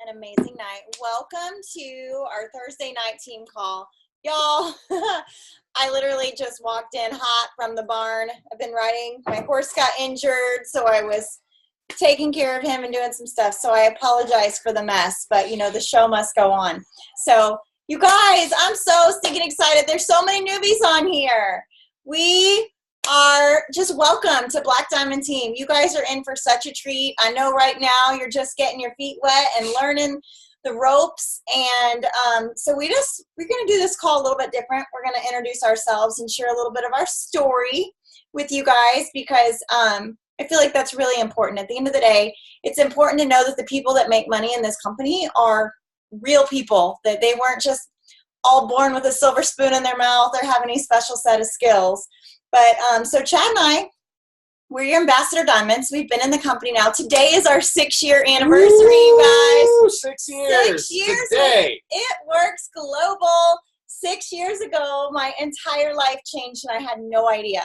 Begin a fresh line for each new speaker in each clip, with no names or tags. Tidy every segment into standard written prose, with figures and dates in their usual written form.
an amazing night. Welcome to our Thursday night team call. Y'all, I literally just walked in hot from the barn. I've been riding. My horse got injured, so I was taking care of him and doing some stuff. So I apologize for the mess, but you know, the show must go on. So you guys, I'm so stinking excited. There's so many newbies on here. We are just welcome to Black Diamond Team. You guys are in for such a treat. I know right now you're just getting your feet wet and learning the ropes. And so we're going to do this call a little bit different. We're going to introduce ourselves and share a little bit of our story with you guys because I feel like that's really important. At the end of the day, it's important to know that the people that make money in this company are real people, that they weren't just all born with a silver spoon in their mouth or have any special set of skills. But so Chad and I, we're your Ambassador Diamonds. We've been in the company now. Today is our 6-year anniversary, you guys.
6 years.
6 years.
Today.
It works global. 6 years ago, my entire life changed and I had no idea.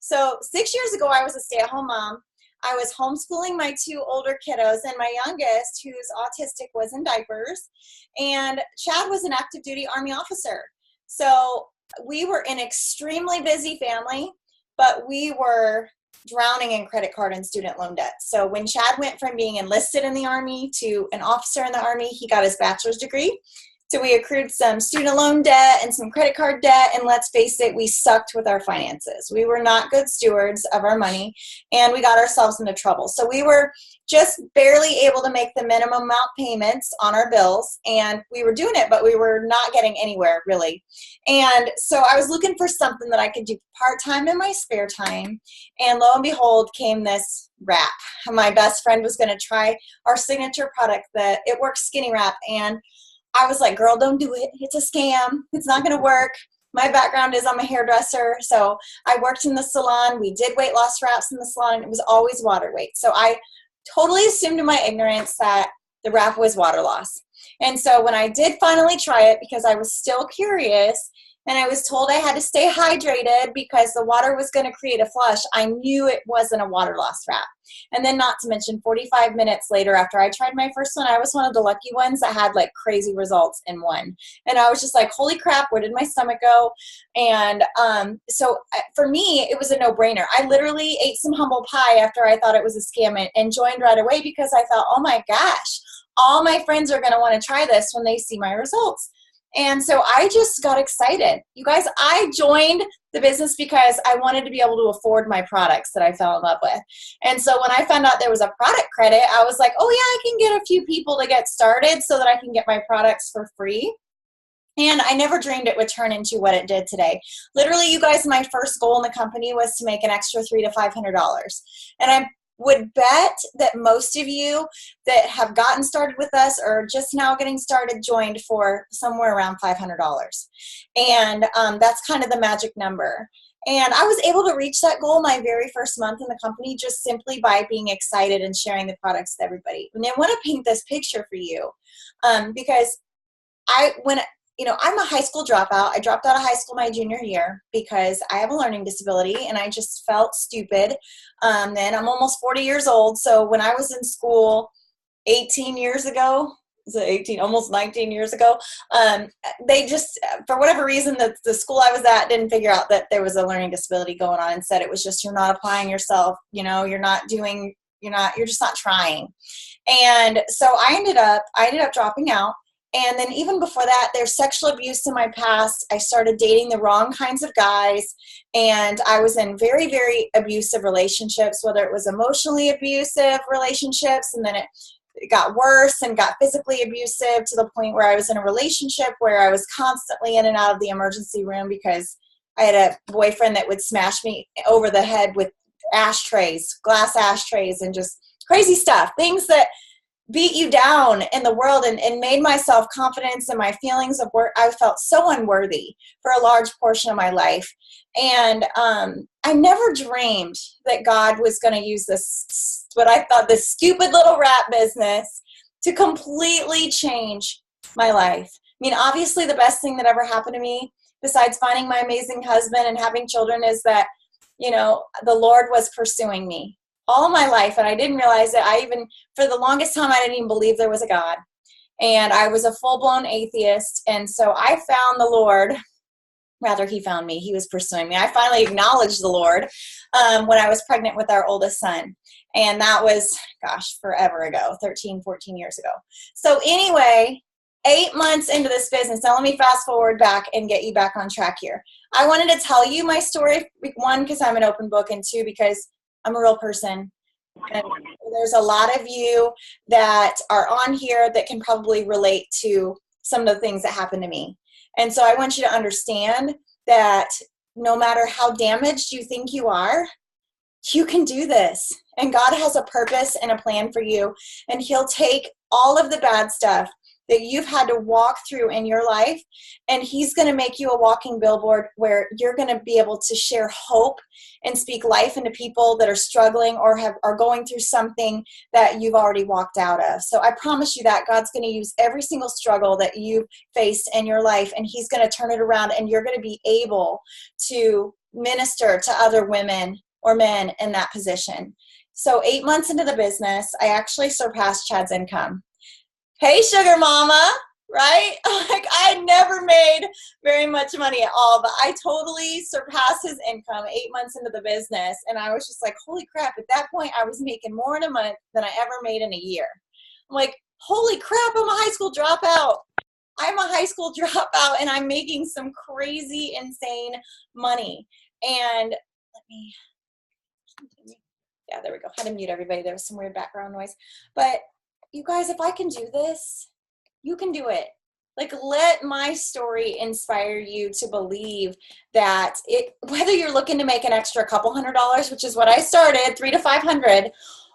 So 6 years ago, I was a stay-at-home mom. I was homeschooling my 2 older kiddos, and my youngest, who's autistic, was in diapers. And Chad was an active duty Army officer. So we were an extremely busy family, but we were drowning in credit card and student loan debt. So when Chad went from being enlisted in the Army to an officer in the Army, he got his bachelor's degree. So we accrued some student loan debt and some credit card debt, and let's face it, we sucked with our finances. We were not good stewards of our money, and we got ourselves into trouble. So we were just barely able to make the minimum amount payments on our bills, and we were doing it, but we were not getting anywhere, really. And so I was looking for something that I could do part-time in my spare time, and lo and behold came this wrap. My best friend was going to try our signature product, the It Works Skinny Wrap, and I was like, girl, don't do it. It's a scam. It's not going to work. My background is I'm a hairdresser, so I worked in the salon. We did weight loss wraps in the salon, and it was always water weight. So I totally assumed in my ignorance that the wrap was water loss. And so when I did finally try it, because I was still curious, and I was told I had to stay hydrated because the water was going to create a flush, I knew it wasn't a water loss wrap. And then not to mention 45 minutes later after I tried my first one, I was one of the lucky ones that had like crazy results in one. And I was just like, holy crap, where did my stomach go? And so for me, it was a no-brainer. I literally ate some humble pie after I thought it was a scam and joined right away because I thought, oh my gosh, all my friends are going to want to try this when they see my results. And so I just got excited. You guys, I joined the business because I wanted to be able to afford my products that I fell in love with. And so when I found out there was a product credit, I was like, oh yeah, I can get a few people to get started so that I can get my products for free. And I never dreamed it would turn into what it did today. Literally, you guys, my first goal in the company was to make an extra $300 to $500. And I would bet that most of you that have gotten started with us or just now getting started joined for somewhere around $500. And that's kind of the magic number. And I was able to reach that goal my very first month in the company just simply by being excited and sharing the products with everybody. And I want to paint this picture for you because I'm a high school dropout. I dropped out of high school my junior year because I have a learning disability and I just felt stupid. Then I'm almost 40 years old. So when I was in school 18 years ago, almost 19 years ago, they just, for whatever reason, the school I was at didn't figure out that there was a learning disability going on and said it was just, you're not applying yourself, you're just not trying. And so I ended up dropping out. And then even before that, there's sexual abuse in my past. I started dating the wrong kinds of guys, and I was in very, very abusive relationships, whether it was emotionally abusive relationships, and then it got worse and got physically abusive to the point where I was in a relationship where I was constantly in and out of the emergency room because I had a boyfriend that would smash me over the head with glass ashtrays, and just crazy stuff, things that beat you down in the world and made my self-confidence and my feelings of work. I felt so unworthy for a large portion of my life. And I never dreamed that God was going to use this, what I thought, this stupid little wrap business to completely change my life. I mean, obviously the best thing that ever happened to me, besides finding my amazing husband and having children, is that, the Lord was pursuing me all my life, and I didn't realize it. For the longest time, I didn't even believe there was a God. and I was a full-blown atheist. And so I found the Lord. Rather, he found me. He was pursuing me. I finally acknowledged the Lord when I was pregnant with our oldest son. And that was, gosh, forever ago, 13, 14 years ago. So anyway, 8 months into this business, now let me fast forward back and get you back on track here. I wanted to tell you my story, one, because I'm an open book, and two, because I'm a real person. And there's a lot of you that are on here that can probably relate to some of the things that happened to me. And so I want you to understand that no matter how damaged you think you are, you can do this. And God has a purpose and a plan for you. And he'll take all of the bad stuff that you've had to walk through in your life, and he's going to make you a walking billboard where you're going to be able to share hope and speak life into people that are struggling or are going through something that you've already walked out of. So I promise you that God's going to use every single struggle that you've faced in your life, and he's going to turn it around, and you're going to be able to minister to other women or men in that position. So 8 months into the business, I actually surpassed Chad's income. Hey, sugar mama, right? Like, I never made very much money at all, but I totally surpassed his income 8 months into the business. And I was just like, holy crap. At that point, I was making more in a month than I ever made in a year. I'm like, holy crap, I'm a high school dropout. I'm a high school dropout, and I'm making some crazy, insane money. And let me continue. Yeah, there we go. Had to mute everybody. There was some weird background noise. But you guys, if I can do this, you can do it. Like, let my story inspire you to believe that whether you're looking to make an extra couple $100s, which is what I started, $300 to $500,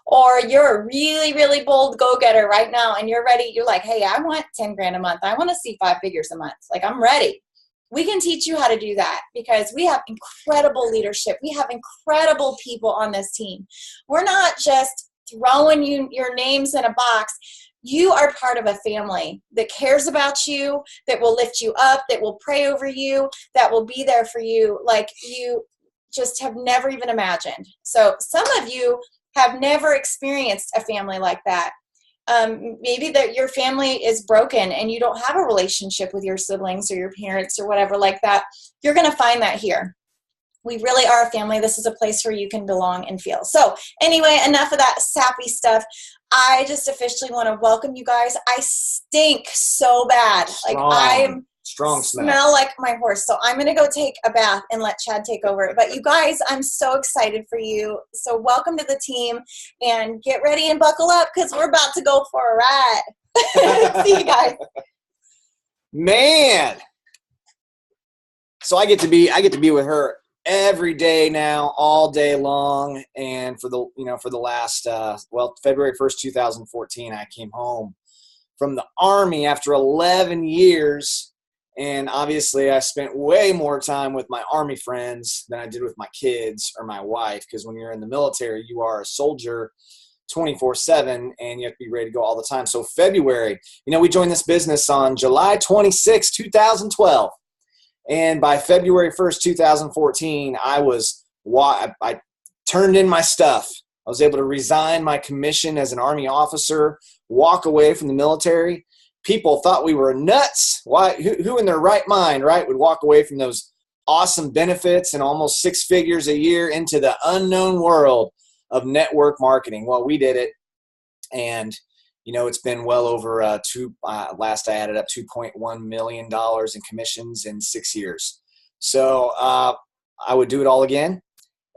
or you're a really, really bold go-getter right now and you're ready. You're like, hey, I want 10 grand a month. I want to see 5 figures a month. Like, I'm ready. We can teach you how to do that because we have incredible leadership. We have incredible people on this team. We're not just throwing your names in a box. You are part of a family that cares about you, that will lift you up, that will pray over you, that will be there for you like you just have never even imagined. So some of you have never experienced a family like that. Maybe that your family is broken and you don't have a relationship with your siblings or your parents or whatever like that. You're going to find that here. We really are a family. This is a place where you can belong and feel. So anyway, enough of that sappy stuff. I just officially want to welcome you guys. I stink so bad. Like, I'm
strong
smell like my horse. So I'm going to go take a bath and let Chad take over. But you guys, I'm so excited for you. So welcome to the team, and get ready and buckle up because we're about to go for a ride. See you guys.
Man. So I get to be with her every day now, all day long. And for the last, February 1st, 2014, I came home from the Army after 11 years. And obviously I spent way more time with my Army friends than I did with my kids or my wife. Because when you're in the military, you are a soldier 24/7 and you have to be ready to go all the time. So February, we joined this business on July 26, 2012. And by February 1st, 2014, I turned in my stuff. I was able to resign my commission as an Army officer, walk away from the military. People thought we were nuts. Why? Who in their right mind, right, would walk away from those awesome benefits and almost 6 figures a year into the unknown world of network marketing? Well, we did it. And it's been well over last I added up $2.1 million in commissions in 6 years. So I would do it all again.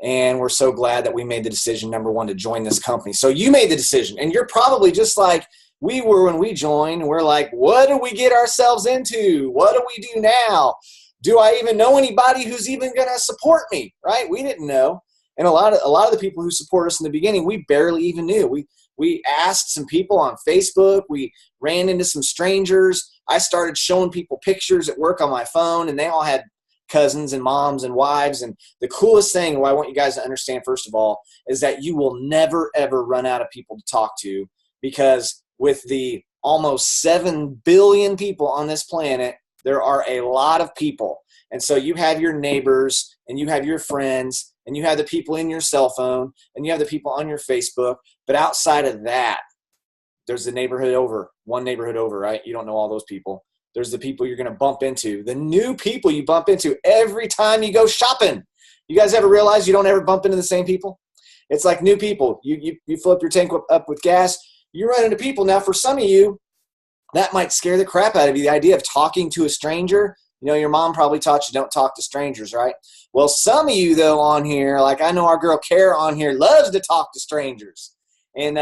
And we're so glad that we made the decision, number one, to join this company. So you made the decision, and you're probably just like we were when we joined. We're like, what do we get ourselves into? What do we do now? Do I even know anybody who's even going to support me? Right? We didn't know. And a lot of the people who support us in the beginning, we barely even knew. We asked some people on Facebook. We ran into some strangers. I started showing people pictures at work on my phone, and they all had cousins and moms and wives. And the coolest thing, what I want you guys to understand, first of all, is that you will never, ever run out of people to talk to, because with the almost 7 billion people on this planet, there are a lot of people. And so you have your neighbors, and you have your friends, and you have the people in your cell phone, and you have the people on your Facebook. But outside of that, there's the neighborhood over, one neighborhood over, right? You don't know all those people. There's the people you're going to bump into, the new people you bump into every time you go shopping. You guys ever realize you don't ever bump into the same people? It's like new people. You fill up your tank up with gas, you run into people. Now, for some of you, that might scare the crap out of you, the idea of talking to a stranger. You know, your mom probably taught you don't talk to strangers, right? Well, some of you, though, on here, like I know our girl Kara on here loves to talk to strangers. And,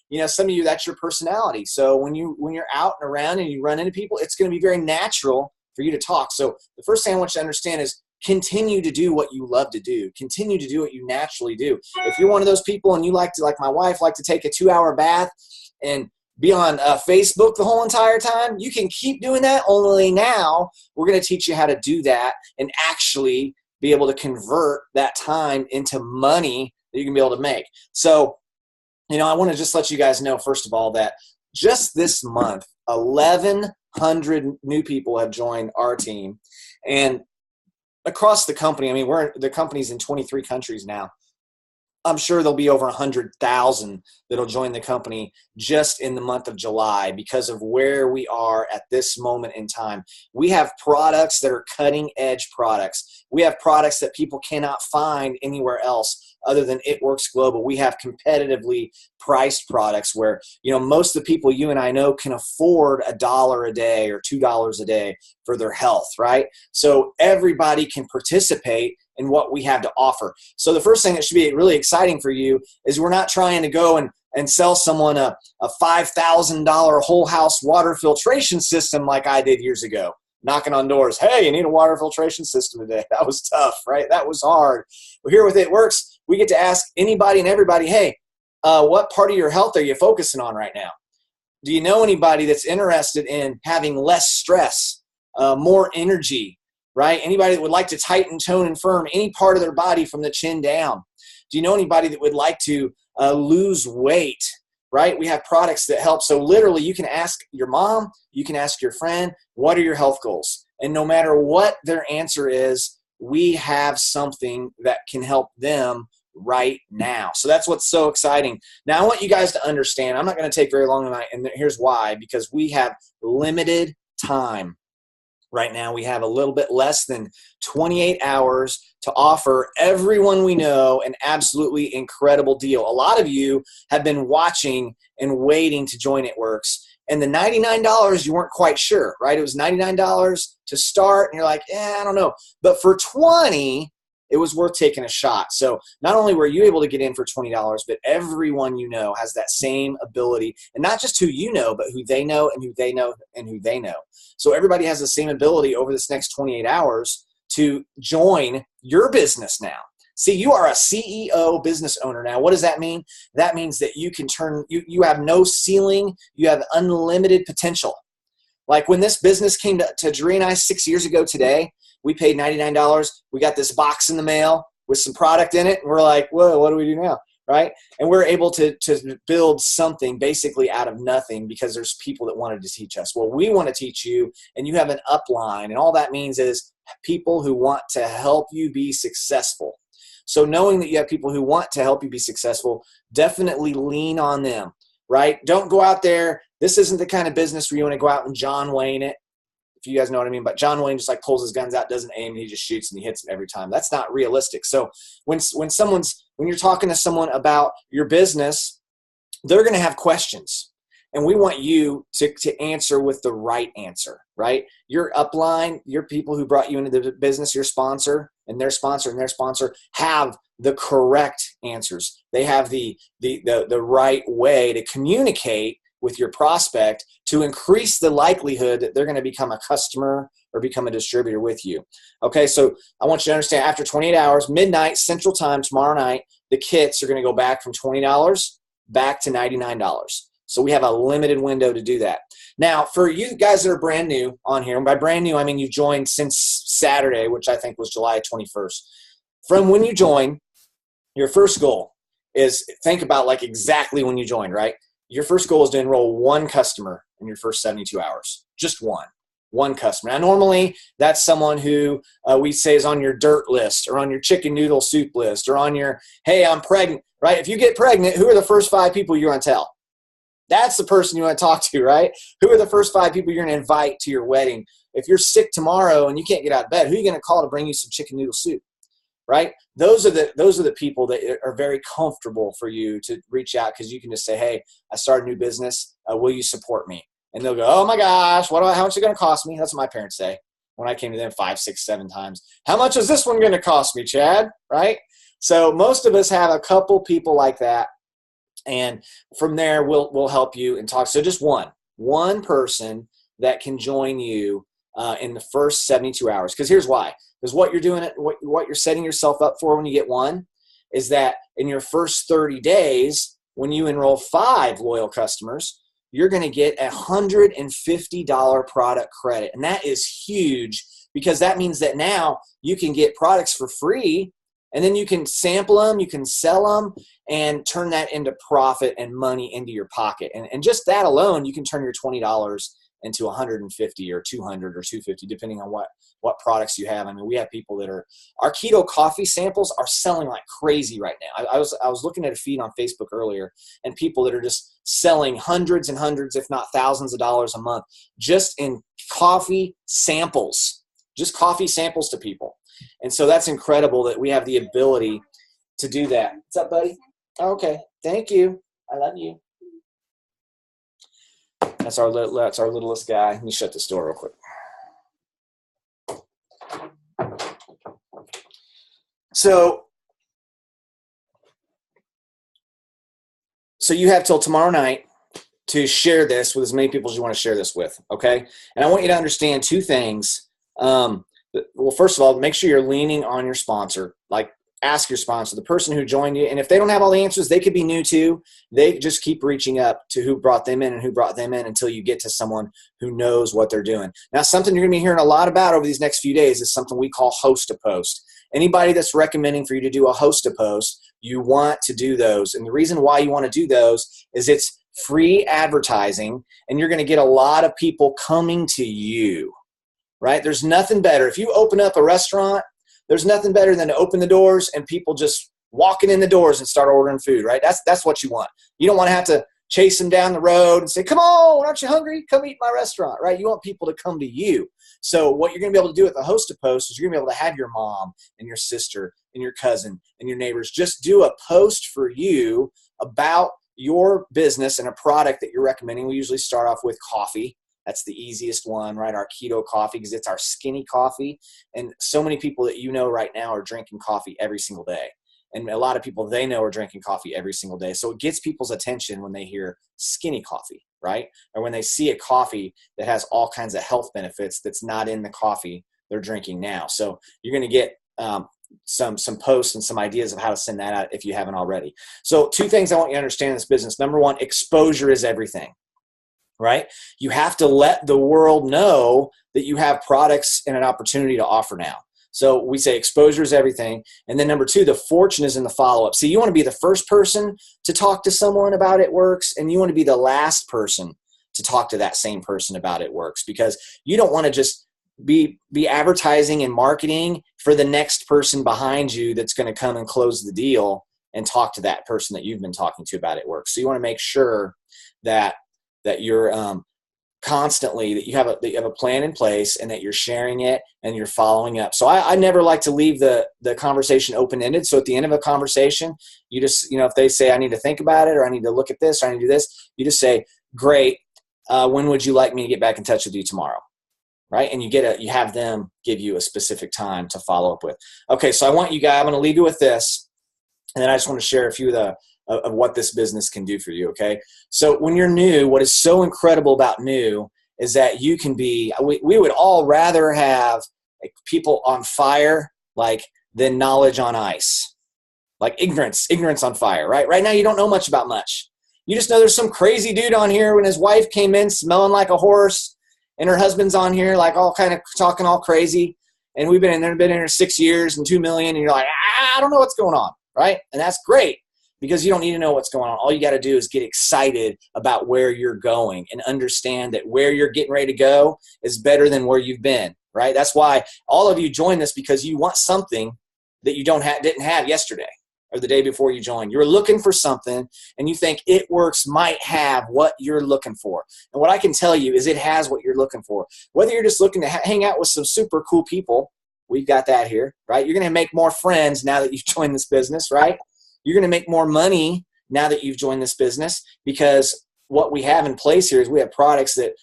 you know, some of you, that's your personality. So when you're out and around and you run into people, it's going to be very natural for you to talk. So the first thing I want you to understand is continue to do what you love to do. Continue to do what you naturally do. If you're one of those people and you like to, like my wife, like to take a 2-hour bath and be on Facebook the whole entire time, you can keep doing that. Only now we're going to teach you how to do that and actually be able to convert that time into money that you can be able to make. So, you know, I want to just let you guys know, first of all, that just this month, 1,100 new people have joined our team. And across the company, I mean, the company's in 23 countries now. I'm sure there'll be over 100,000 that'll join the company just in the month of July because of where we are at this moment in time. We have products that are cutting edge products. We have products that people cannot find anywhere else other than It Works Global. We have competitively priced products where, you know, most of the people you and I know can afford $1 a day or $2 a day for their health, right? So everybody can participate in what we have to offer. So the first thing that should be really exciting for you is we're not trying to go and sell someone a $5,000 whole house water filtration system like I did years ago. Knocking on doors. Hey, you need a water filtration system today. That was tough, right? That was hard. Well, here with It Works, we get to ask anybody and everybody, hey, what part of your health are you focusing on right now? Do you know anybody that's interested in having less stress, more energy, right? Anybody that would like to tighten, tone, and firm any part of their body from the chin down? Do you know anybody that would like to lose weight, right? We have products that help. So literally you can ask your mom, you can ask your friend, what are your health goals? And no matter what their answer is, we have something that can help them right now. So that's what's so exciting. Now I want you guys to understand, I'm not going to take very long tonight, and here's why, because we have limited time. Right now, we have a little bit less than 28 hours to offer everyone we know an absolutely incredible deal. A lot of you have been watching and waiting to join It Works. And the $99, you weren't quite sure, right? It was $99 to start, and you're like, I don't know. But for $20, it was worth taking a shot. So not only were you able to get in for $20, but everyone you know has that same ability. And not just who you know, but who they know and who they know and who they know. So everybody has the same ability over this next 28 hours to join your business now. See, you are a CEO business owner now. What does that mean? That means that you can you have no ceiling. You have unlimited potential. Like when this business came to Jaree and I 6 years ago today, we paid $99. We got this box in the mail with some product in it. And we're like, whoa, what do we do now? Right? And we're able to build something basically out of nothing because there's people that wanted to teach us. Well, we want to teach you, and you have an upline. And all that means is people who want to help you be successful. So knowing that you have people who want to help you be successful, definitely lean on them, right? Don't go out there. This isn't the kind of business where you want to go out and John Wayne it. If you guys know what I mean, but John Wayne just like pulls his guns out, doesn't aim, and he just shoots and he hits them every time. That's not realistic. So when you're talking to someone about your business, they're going to have questions, and we want you to answer with the right answer, right? Your upline, your people who brought you into the business, your sponsor and their sponsor and their sponsor have the correct answers. They have the right way to communicate with your prospect to increase the likelihood that they're going to become a customer or become a distributor with you. Okay, so I want you to understand, after 28 hours, midnight Central Time tomorrow night, the kits are going to go back from $20 back to $99. So we have a limited window to do that. Now, for you guys that are brand new on here, and by brand new, I mean you've joined since Saturday, which I think was July 21st. From when you join, your first goal is, think about like exactly when you joined, right? Your first goal is to enroll one customer in your first 72 hours. Just one customer. Now, normally that's someone who we say is on your dirt list or on your chicken noodle soup list or on your, hey, I'm pregnant, right? If you get pregnant, who are the first 5 people you're going to tell? That's the person you want to talk to, right? Who are the first 5 people you're going to invite to your wedding? If you're sick tomorrow and you can't get out of bed, who are you going to call to bring you some chicken noodle soup, right? Those are the people that are very comfortable for you to reach out, because you can just say, hey, I started a new business. Will you support me? And they'll go, oh my gosh, how much is it going to cost me? That's what my parents say when I came to them 5, 6, 7 times. How much is this one going to cost me, Chad? Right? So most of us have a couple people like that. And from there, we'll help you and talk. So just one person that can join you in the first 72 hours. Because here's why. Because what you're doing, what you're setting yourself up for when you get one is that in your first 30 days, when you enroll 5 loyal customers, you're going to get a $150 product credit. And that is huge, because that means that now you can get products for free, and then you can sample them, you can sell them, and turn that into profit and money into your pocket. And just that alone, you can turn your $20 into $150 or $200 or $250, depending on what products you have. I mean, we have people that our keto coffee samples are selling like crazy right now. I was looking at a feed on Facebook earlier, and people that are just selling hundreds and hundreds, if not thousands of dollars a month, just in coffee samples, just coffee samples to people. And so that's incredible that we have the ability to do that. What's up, buddy? Okay. Thank you. I love you. That's our littlest guy. Let me shut this door real quick. So you have till tomorrow night to share this with as many people as you want to share this with, okay? And I want you to understand 2 things. Well, first of all, make sure you're leaning on your sponsor. Like, ask your sponsor, the person who joined you. And if they don't have all the answers, they could be new too. They just keep reaching up to who brought them in and who brought them in until you get to someone who knows what they're doing. Now, something you're going to be hearing a lot about over these next few days is something we call host a post. Anybody that's recommending for you to do a host a post, you want to do those. And the reason why you want to do those is it's free advertising, and you're going to get a lot of people coming to you. Right? There's nothing better. If you open up a restaurant, there's nothing better than to open the doors and people just walking in the doors and start ordering food, right? That's what you want. You don't want to have to chase them down the road and say, come on, aren't you hungry? Come eat my restaurant, right? You want people to come to you. So what you're going to be able to do with a host a post is you're going to be able to have your mom and your sister and your cousin and your neighbors just do a post for you about your business and a product that you're recommending. We usually start off with coffee. That's the easiest one, right? Our keto coffee, because it's our skinny coffee. And so many people that you know right now are drinking coffee every single day. And a lot of people they know are drinking coffee every single day. So it gets people's attention when they hear skinny coffee, right? Or when they see a coffee that has all kinds of health benefits that's not in the coffee they're drinking now. So you're going to get some posts and some ideas of how to send that out if you haven't already. So 2 things I want you to understand in this business. Number 1, exposure is everything. Right? You have to let the world know that you have products and an opportunity to offer now. So we say exposure is everything. And then number 2, the fortune is in the follow-up. See, you want to be the first person to talk to someone about It Works, and you want to be the last person to talk to that same person about It Works, because you don't want to just be advertising and marketing for the next person behind you that's going to come and close the deal and talk to that person that you've been talking to about It Works. So you want to make sure that you're constantly, that you have a plan in place, and that you're sharing it and you're following up. So I never like to leave the conversation open-ended. So at the end of a conversation, you just, if they say, I need to think about it, or I need to look at this, or I need to do this, you just say, great. When would you like me to get back in touch with you tomorrow? Right? And you have them give you a specific time to follow up with. Okay. So I'm going to leave you with this. And then I just want to share a few of what this business can do for you, okay? So when you're new, what is so incredible about new is that you can be, we would all rather have people on fire than knowledge on ice. Like ignorance on fire, right? Right now you don't know much about much. You just know there's some crazy dude on here when his wife came in smelling like a horse, and her husband's on here like all kind of talking all crazy, and we've been in here 6 years and 2 million, and you're like, I don't know what's going on, right? And that's great, because you don't need to know what's going on. All you got to do is get excited about where you're going and understand that where you're getting ready to go is better than where you've been, right? That's why all of you join this, because you want something that you didn't have yesterday, or the day before you join. You're looking for something and you think It Works might have what you're looking for. And what I can tell you is it has what you're looking for. Whether you're just looking to hang out with some super cool people, we've got that here, right? You're going to make more friends now that you've joined this business, right? You're going to make more money now that you've joined this business, because what we have in place here is we have products that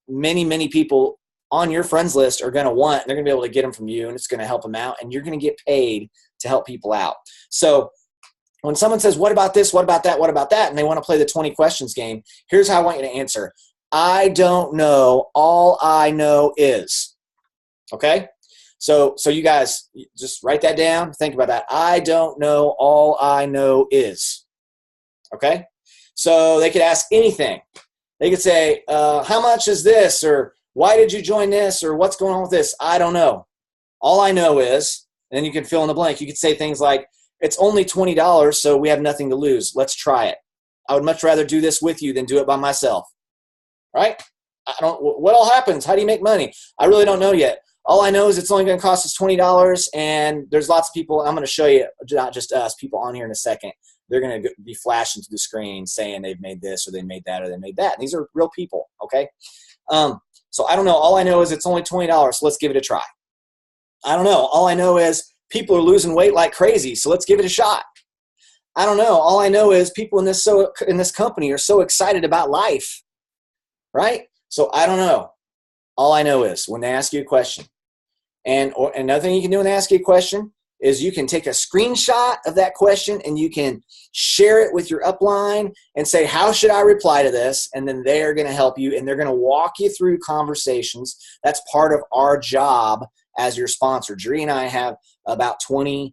many, many people on your friends list are going to want. They're going to be able to get them from you, and it's going to help them out, and you're going to get paid to help people out. So when someone says, what about this, what about that, what about that, and they want to play the 20 questions game, here's how I want you to answer. I don't know. All I know is. Okay? So you guys just write that down. Think about that. I don't know. All I know is. Okay? So they could ask anything. They could say, how much is this? Or why did you join this? Or what's going on with this? I don't know. All I know is, and then you can fill in the blank. You could say things like, it's only $20, so we have nothing to lose. Let's try it. I would much rather do this with you than do it by myself. Right? What all happens? How do you make money? I really don't know yet. All I know is it's only going to cost us $20, and there's lots of people. I'm going to show you, not just us, people on here in a second. They're going to be flashing to the screen saying they've made this or they made that or they made that. And these are real people, okay? So I don't know. All I know is it's only $20, so let's give it a try. I don't know. All I know is people are losing weight like crazy, so let's give it a shot. I don't know. All I know is people in this company are so excited about life, right? So I don't know. All I know is when they ask you a question. And another thing you can do when they ask you a question is you can take a screenshot of that question and you can share it with your upline and say, how should I reply to this? And then they're going to help you, and they're going to walk you through conversations. That's part of our job as your sponsor. Jaree and I have about 22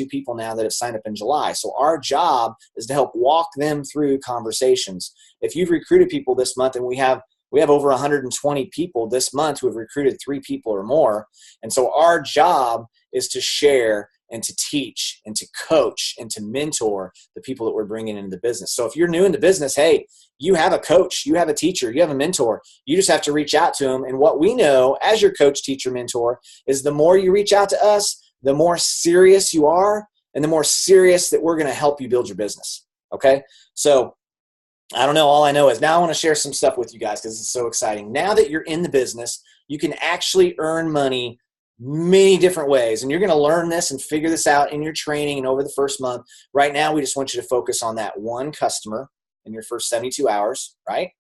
people now that have signed up in July. So our job is to help walk them through conversations. If you've recruited people this month, and we have over 120 people this month who have recruited 3 people or more. And so our job is to share and to teach and to coach and to mentor the people that we're bringing into the business. So if you're new in the business, hey, you have a coach, you have a teacher, you have a mentor. You just have to reach out to them. And what we know as your coach, teacher, mentor is the more you reach out to us, the more serious you are and the more serious that we're going to help you build your business. Okay? So I don't know. All I know is now I want to share some stuff with you guys because it's so exciting. Now that you're in the business, you can actually earn money many different ways. And you're going to learn this and figure this out in your training and over the first month. Right now, we just want you to focus on that one customer in your first 72 hours, right?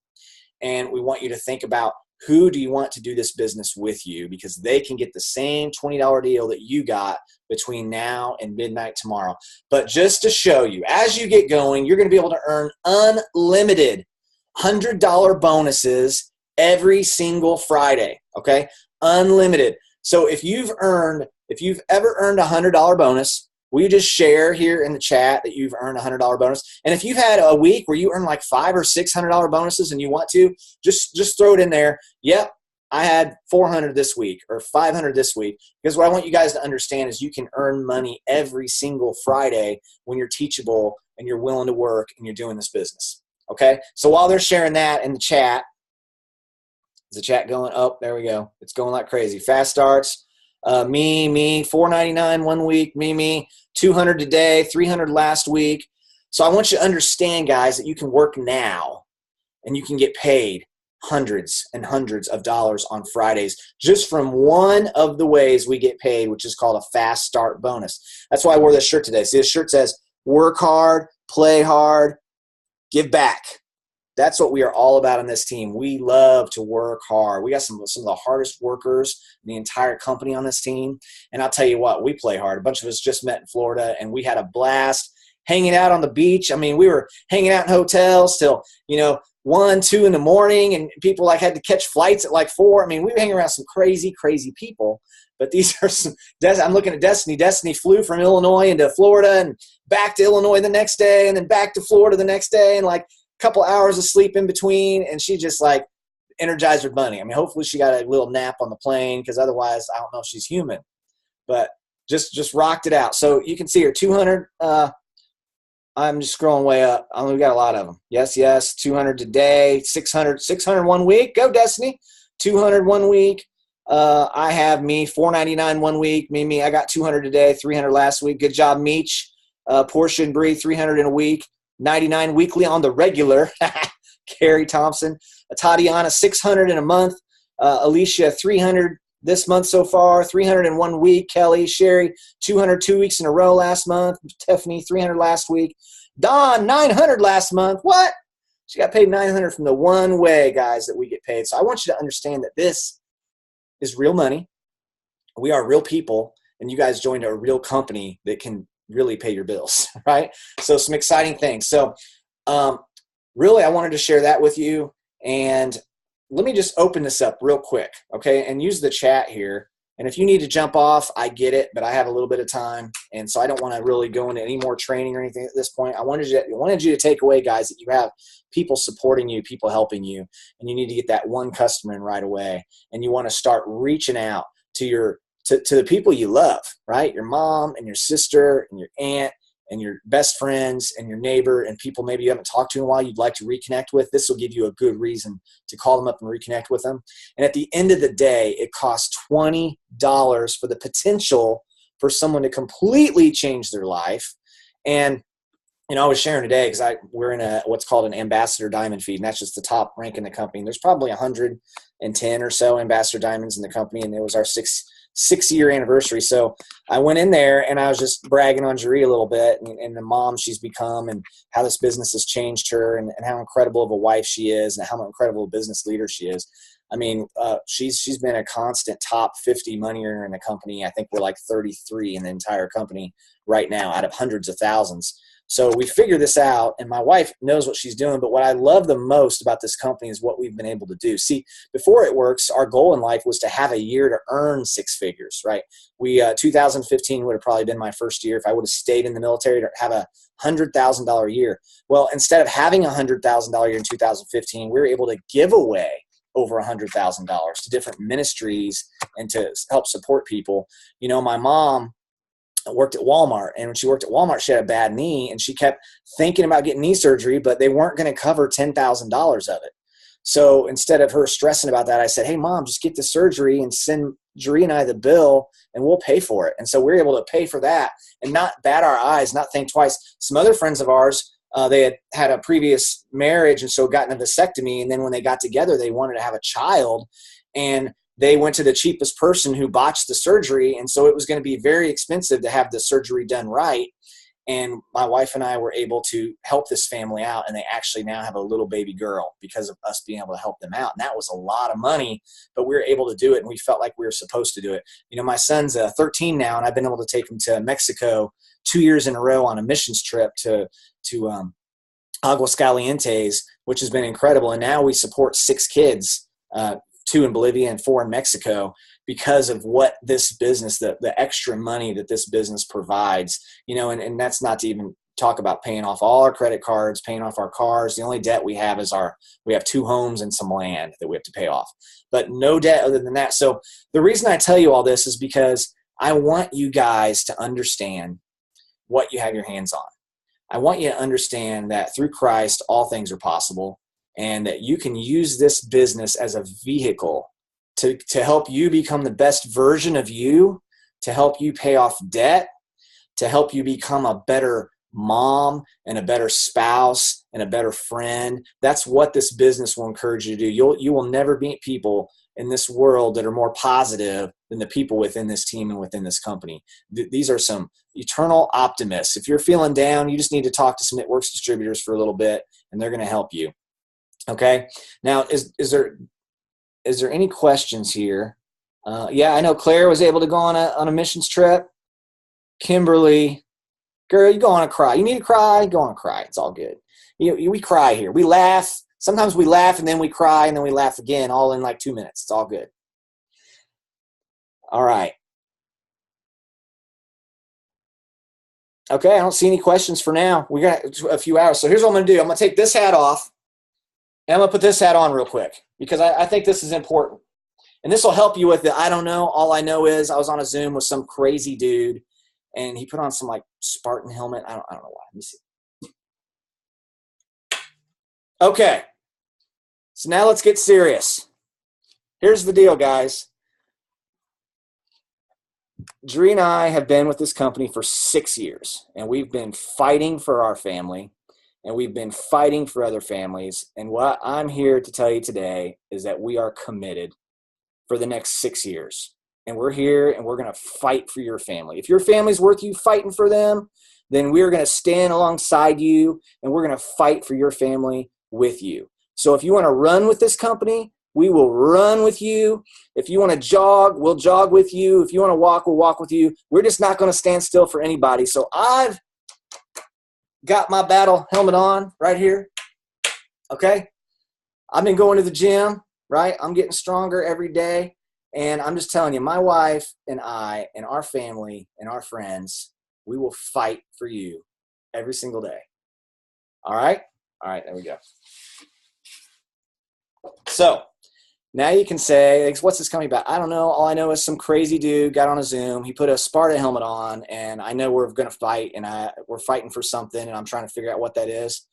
And we want you to think about who do you want to do this business with you, because they can get the same $20 deal that you got between now and midnight tomorrow. But just to show you, as you get going, you're going to be able to earn unlimited $100 bonuses every single Friday, okay? Unlimited. So if you've ever earned a $100 bonus, will you just share here in the chat that you've earned a $100 bonus? And if you've had a week where you earn like $500 or $600 bonuses and you want to, just throw it in there. Yep, I had 400 this week or 500 this week. Because what I want you guys to understand is you can earn money every single Friday when you're teachable and you're willing to work and you're doing this business. Okay? So while they're sharing that in the chat, is the chat going? Oh, there we go. It's going like crazy. Fast starts. Me, $4.99 one week. Me, 200 today, 300 last week. So I want you to understand, guys, that you can work now and you can get paid hundreds and hundreds of dollars on Fridays just from one of the ways we get paid, which is called a fast start bonus. That's why I wore this shirt today. See, this shirt says, work hard, play hard, give back. That's what we are all about on this team. We love to work hard. We got some of the hardest workers in the entire company on this team. And I'll tell you what, we play hard. A bunch of us just met in Florida, and we had a blast hanging out on the beach. I mean, we were hanging out in hotels till, 1, 2 in the morning, and people had to catch flights at 4. I mean, we were hanging around some crazy, crazy people. But these are some – I'm looking at Destiny. Destiny flew from Illinois into Florida and back to Illinois the next day and then back to Florida the next day, and couple hours of sleep in between, and she just energized her bunny. I mean, hopefully she got a little nap on the plane, because otherwise I don't know if she's human. But just rocked it out. So you can see her 200. I'm just scrolling way up. We got a lot of them. Yes, 200 today, 600 1 week. Go Destiny. 200 1 week. I have me $4.99 1 week. Me. I got 200 today, 300 last week. Good job, Meech. Portia and Bree, 300 in a week. 99 weekly on the regular. Carrie Thompson. Tatiana, 600 in a month. Alicia, 300 this month so far. 300 in 1 week. Kelly, Sherry, 200 2 weeks in a row last month. Tiffany, 300 last week. Dawn, 900 last month. What? She got paid 900 from the one way, guys, that we get paid. So I want you to understand that this is real money. We are real people, and you guys joined a real company that can really pay your bills, right? So some exciting things. So really, I wanted to share that with you. And let me just open this up real quick, okay? And use the chat here. And if you need to jump off, I get it, but I have a little bit of time. And so I don't want to really go into any more training or anything at this point. I wanted you to take away, guys, that you have people supporting you, people helping you, and you need to get that one customer in right away. And you want to start reaching out to to the people you love, right? Your mom and your sister and your aunt and your best friends and your neighbor and people maybe you haven't talked to in a while you'd like to reconnect with. This will give you a good reason to call them up and reconnect with them. And at the end of the day, it costs $20 for the potential for someone to completely change their life. And I was sharing today because we're in what's called an ambassador diamond feed, and that's just the top rank in the company. And there's probably 110 or so ambassador diamonds in the company, and it was our six-year anniversary. So I went in there and I was just bragging on Jaree a little bit and the mom she's become and how this business has changed her and how incredible of a wife she is and how incredible a business leader she is. I mean, she's been a constant top 50 money earner in the company. I think we're like 33 in the entire company right now out of hundreds of thousands. So we figure this out, and my wife knows what she's doing, but what I love the most about this company is what we've been able to do. See, before It Works, our goal in life was to have a year to earn six figures, right? 2015 would have probably been my first year if I would have stayed in the military to have a $100,000 year. Well, instead of having a $100,000 year in 2015, we were able to give away over $100,000 to different ministries and to help support people. My mom worked at Walmart, and when she worked at Walmart, she had a bad knee, and she kept thinking about getting knee surgery, but they weren't going to cover $10,000 of it. So instead of her stressing about that, I said, hey, Mom, just get the surgery and send Jaree and I the bill, and we'll pay for it. And so we were able to pay for that and not bat our eyes, not think twice. Some other friends of ours, they had a previous marriage, and so gotten a vasectomy, and then when they got together, they wanted to have a child, and they went to the cheapest person who botched the surgery, and so it was going to be very expensive to have the surgery done right. And my wife and I were able to help this family out, and they actually now have a little baby girl because of us being able to help them out. And that was a lot of money, but we were able to do it, and we felt like we were supposed to do it. My son's 13 now, and I've been able to take him to Mexico 2 years in a row on a missions trip to Aguascalientes, which has been incredible. And now we support 6 kids, 2 in Bolivia and 4 in Mexico, because of what this business, the extra money that this business provides, and that's not to even talk about paying off all our credit cards, paying off our cars. The only debt we have is we have 2 homes and some land that we have to pay off, but no debt other than that. So the reason I tell you all this is because I want you guys to understand what you have your hands on. I want you to understand that through Christ, all things are possible, and that you can use this business as a vehicle to help you become the best version of you, to help you pay off debt, to help you become a better mom and a better spouse and a better friend. That's what this business will encourage you to do. You will never meet people in this world that are more positive than the people within this team and within this company. These are some eternal optimists. If you're feeling down, you just need to talk to some It Works distributors for a little bit, and they're going to help you. Okay. Now, is there any questions here? Yeah, I know Claire was able to go on a missions trip. Kimberly, girl, you go on a cry. You need to cry, go on a cry. It's all good. We cry here. We laugh. Sometimes we laugh and then we cry and then we laugh again, all in like 2 minutes. It's all good. All right. Okay, I don't see any questions for now. We got a few hours. So here's what I'm going to do. I'm going to take this hat off, and I'm going to put this hat on real quick because I think this is important. And this will help you with the I don't know. All I know is I was on a Zoom with some crazy dude, and he put on some like Spartan helmet. I don't know why. Let me see. Okay. So now let's get serious. Here's the deal, guys. Jaree and I have been with this company for 6 years, and we've been fighting for our family, and we've been fighting for other families. And what I'm here to tell you today is that we are committed for the next 6 years. And we're here and we're going to fight for your family. If your family's worth you fighting for them, then we're going to stand alongside you and we're going to fight for your family with you. So if you want to run with this company, we will run with you. If you want to jog, we'll jog with you. If you want to walk, we'll walk with you. We're just not going to stand still for anybody. So I've got my battle helmet on right here. Okay. I've been going to the gym, right? I'm getting stronger every day. And I'm just telling you, my wife and I and our family and our friends, we will fight for you every single day. All right? All right, there we go. So now you can say, what's this coming about? I don't know. All I know is some crazy dude got on a Zoom. He put a Sparta helmet on, and I know we're going to fight, and we're fighting for something, and I'm trying to figure out what that is.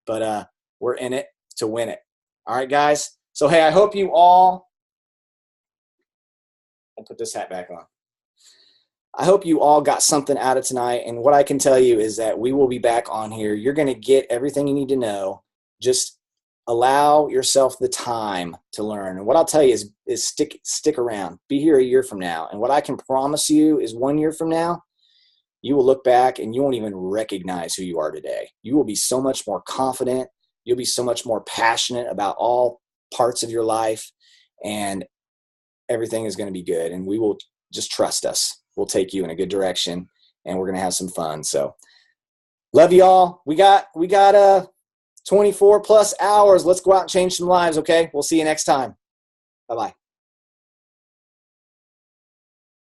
But we're in it to win it. All right, guys? So, hey, I hope you all – I'll put this hat back on. I hope you all got something out of tonight, and what I can tell you is that we will be back on here. You're going to get everything you need to know. Just allow yourself the time to learn. And what I'll tell you is stick around. Be here a year from now. And what I can promise you is 1 year from now, you will look back and you won't even recognize who you are today. You will be so much more confident. You'll be so much more passionate about all parts of your life, and everything is going to be good. And we will just trust us. We'll take you in a good direction, and we're going to have some fun. So love you all. We got 24 plus hours. Let's go out and change some lives. Okay. We'll see you next time. Bye-bye.